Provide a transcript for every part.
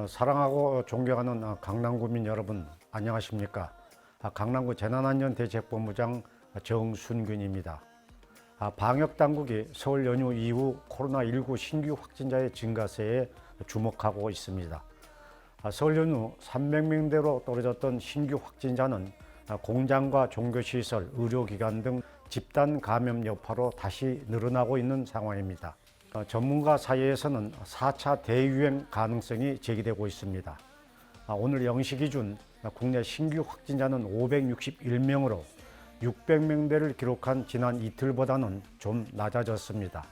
사랑하고 존경하는 강남구민 여러분, 안녕하십니까? 강남구 재난안전대책본부장 정순균입니다. 방역당국이 설 연휴 이후 코로나19 신규 확진자의 증가세에 주목하고 있습니다. 설 연휴 300명대로 떨어졌던 신규 확진자는 공장과 종교시설, 의료기관 등 집단 감염 여파로 다시 늘어나고 있는 상황입니다. 전문가 사이에서는 4차 대유행 가능성이 제기되고 있습니다. 오늘 0시 기준 국내 신규 확진자는 561명으로 600명대를 기록한 지난 이틀보다는 좀 낮아졌습니다.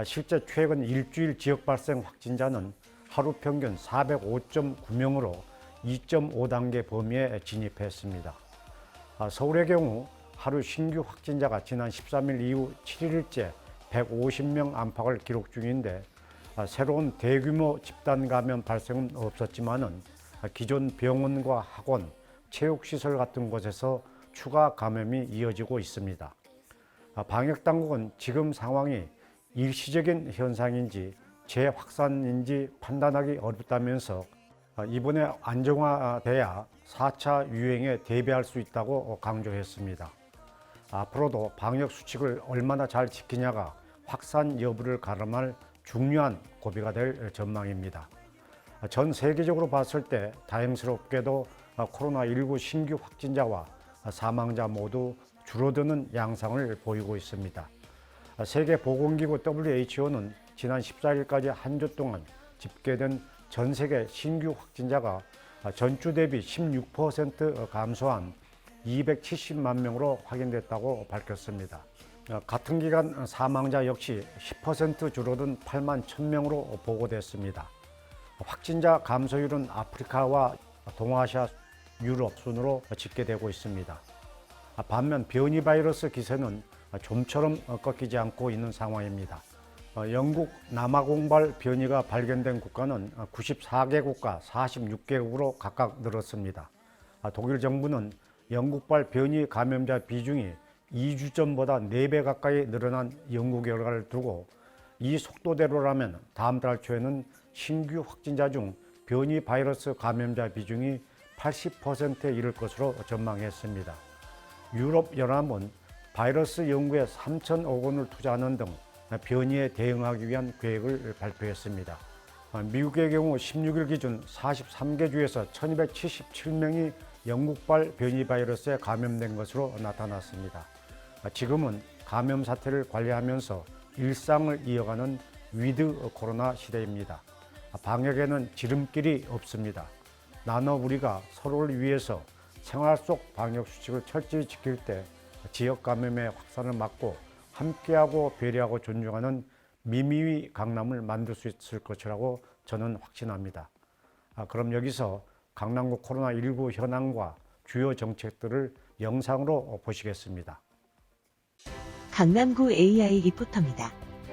실제 최근 일주일 지역 발생 확진자는 하루 평균 405.9명으로 2.5단계 범위에 진입했습니다. 서울의 경우 하루 신규 확진자가 지난 13일 이후 7일째 150명 안팎을 기록 중인데, 새로운 대규모 집단 감염 발생은 없었지만은 기존 병원과 학원, 체육시설 같은 곳에서 추가 감염이 이어지고 있습니다. 방역당국은 지금 상황이 일시적인 현상인지 재확산인지 판단하기 어렵다면서 이번에 안정화돼야 4차 유행에 대비할 수 있다고 강조했습니다. 앞으로도 방역 수칙을 얼마나 잘 지키냐가 확산 여부를 가름할 중요한 고비가 될 전망입니다. 전 세계적으로 봤을 때 다행스럽게도 코로나19 신규 확진자와 사망자 모두 줄어드는 양상을 보이고 있습니다. 세계보건기구 WHO는 지난 14일까지 한 주 동안 집계된 전 세계 신규 확진자가 전주 대비 16% 감소한 270만 명으로 확인됐다고 밝혔습니다. 같은 기간 사망자 역시 10% 줄어든 8만 1000명으로 보고됐습니다. 확진자 감소율은 아프리카와 동아시아, 유럽 순으로 집계되고 있습니다. 반면 변이 바이러스 기세는 좀처럼 꺾이지 않고 있는 상황입니다. 영국 남아공발 변이가 발견된 국가는 94개국과 46개국으로 각각 늘었습니다. 독일 정부는 영국발 변이 감염자 비중이 2주 전보다 4배 가까이 늘어난 연구 결과를 두고 이 속도대로라면 다음 달 초에는 신규 확진자 중 변이 바이러스 감염자 비중이 80%에 이를 것으로 전망했습니다. 유럽연합은 바이러스 연구에 3천억 원을 투자하는 등 변이에 대응하기 위한 계획을 발표했습니다. 미국의 경우 16일 기준 43개 주에서 1277명이 영국발 변이 바이러스에 감염된 것으로 나타났습니다. 지금은 감염 사태를 관리하면서 일상을 이어가는 위드 코로나 시대입니다. 방역에는 지름길이 없습니다. 나눠 우리가 서로를 위해서 생활 속 방역 수칙을 철저히 지킬 때 지역 감염의 확산을 막고 함께하고 배려하고 존중하는 미미위 강남을 만들 수 있을 것이라고 저는 확신합니다. 그럼 여기서 강남구 코로나19 현황과 주요 정책들을 영상으로 보시겠습니다. 강남구 AI 리포터입니다.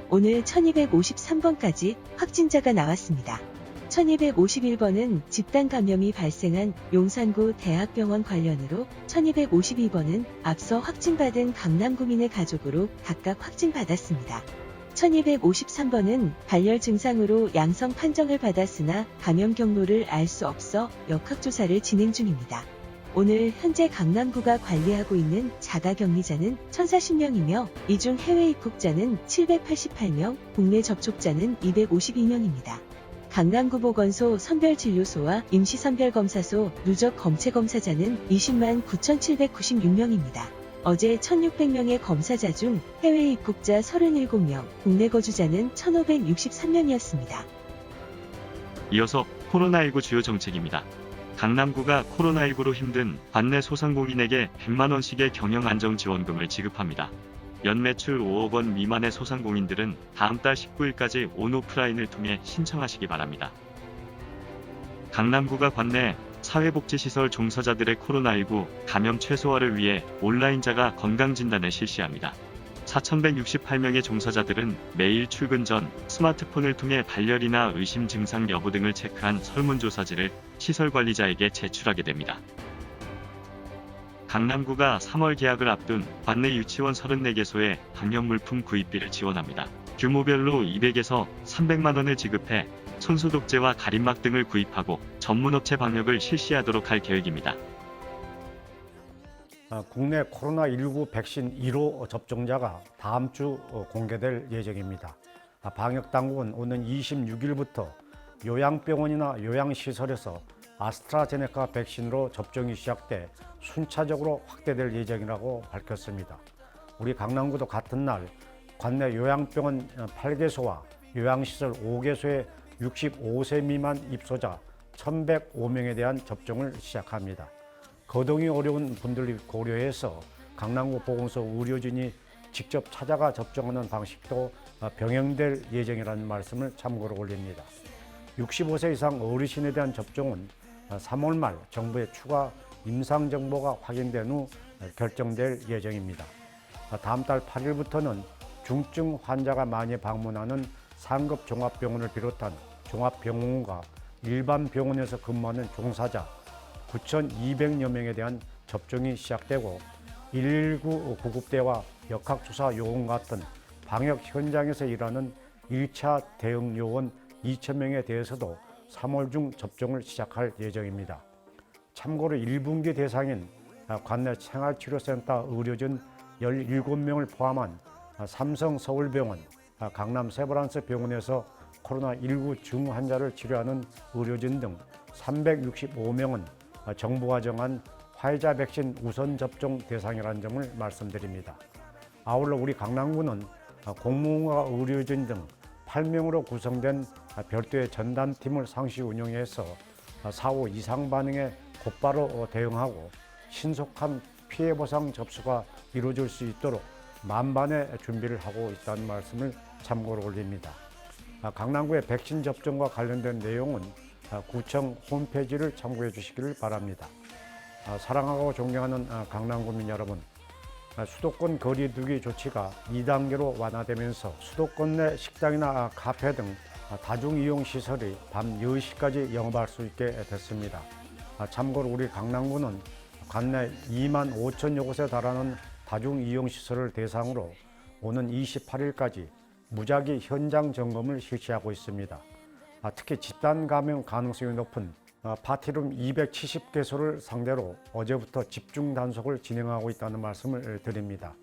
오늘 1253번까지 확진자가 나왔습니다. 1251번은 집단 감염이 발생한 용산구 대학병원 관련으로, 1252번은 앞서 확진받은 강남구민의 가족으로 각각 확진받았습니다. 1253번은 발열 증상으로 양성 판정을 받았으나 감염 경로를 알 수 없어 역학조사를 진행 중입니다. 오늘 현재 강남구가 관리하고 있는 자가격리자는 1040명이며 이 중 해외 입국자는 788명, 국내 접촉자는 252명입니다. 강남구 보건소 선별진료소와 임시선별검사소 누적 검체검사자는 20만 9,796명입니다. 어제 1,600명의 검사자 중 해외 입국자 37명, 국내 거주자는 1,563명이었습니다. 이어서 코로나19 주요 정책입니다. 강남구가 코로나19로 힘든 관내 소상공인에게 100만 원씩의 경영안정지원금을 지급합니다. 연매출 5억 원 미만의 소상공인들은 다음 달 19일까지 온오프라인을 통해 신청하시기 바랍니다. 강남구가 관내 사회복지시설 종사자들의 코로나19 감염 최소화를 위해 온라인 자가 건강진단을 실시합니다. 4,168명의 종사자들은 매일 출근 전 스마트폰을 통해 발열이나 의심 증상 여부 등을 체크한 설문조사지를 시설관리자에게 제출하게 됩니다. 강남구가 3월 개학을 앞둔 관내 유치원 34개소에 방역물품 구입비를 지원합니다. 규모별로 200에서 300만 원을 지급해 손소독제와 가림막 등을 구입하고 전문업체 방역을 실시하도록 할 계획입니다. 국내 코로나19 백신 1호 접종자가 다음 주 공개될 예정입니다. 방역당국은 오는 26일부터 요양병원이나 요양시설에서 아스트라제네카 백신으로 접종이 시작돼 순차적으로 확대될 예정이라고 밝혔습니다. 우리 강남구도 같은 날 관내 요양병원 8개소와 요양시설 5개소의 65세 미만 입소자 1,105명에 대한 접종을 시작합니다. 거동이 어려운 분들을 고려해서 강남구 보건소 의료진이 직접 찾아가 접종하는 방식도 병행될 예정이라는 말씀을 참고로 올립니다. 65세 이상 어르신에 대한 접종은 3월 말 정부의 추가 임상 정보가 확인된 후 결정될 예정입니다. 다음 달 8일부터는 중증 환자가 많이 방문하는 상급 종합병원을 비롯한 종합병원과 일반 병원에서 근무하는 종사자 9,200여 명에 대한 접종이 시작되고 119 구급대와 역학조사 요원 같은 방역 현장에서 일하는 1차 대응 요원 2,000명에 대해서도 3월 중 접종을 시작할 예정입니다. 참고로 1분기 대상인 관내 생활치료센터 의료진 17명을 포함한 삼성 서울병원, 강남 세브란스 병원에서 코로나19 중환자를 치료하는 의료진 등 365명은 정부가 정한 화이자 백신 우선 접종 대상이라는 점을 말씀드립니다. 아울러 우리 강남구는 공무원과 의료진 등 8명으로 구성된 별도의 전담팀을 상시 운영해서 사후 이상 반응에 곧바로 대응하고 신속한 피해 보상 접수가 이루어질 수 있도록 만반의 준비를 하고 있다는 말씀을 참고로 올립니다. 강남구의 백신 접종과 관련된 내용은 구청 홈페이지를 참고해 주시기를 바랍니다. 사랑하고 존경하는 강남구민 여러분, 수도권 거리 두기 조치가 2단계로 완화되면서 수도권 내 식당이나 카페 등 다중이용 시설이 밤 10시까지 영업할 수 있게 됐습니다. 참고로 우리 강남구는 관내 2만 5천여 곳에 달하는 다중이용 시설을 대상으로 오는 28일까지 무작위 현장 점검을 실시하고 있습니다. 특히 집단 감염 가능성이 높은 파티룸 270개소를 상대로 어제부터 집중 단속을 진행하고 있다는 말씀을 드립니다.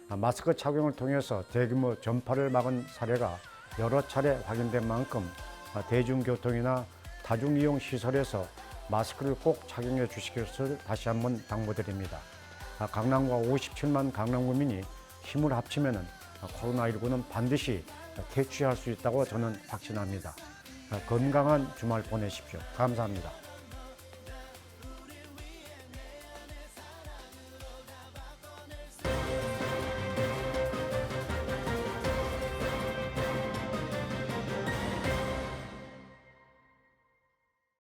마스크 착용을 통해서 대규모 전파를 막은 사례가 여러 차례 확인된 만큼 대중교통이나 다중이용 시설에서 마스크를 꼭 착용해 주시길 다시 한번 당부드립니다. 강남구와 57만 강남구민이 힘을 합치면 코로나19는 반드시 퇴치할 수 있다고 저는 확신합니다. 건강한 주말 보내십시오. 감사합니다.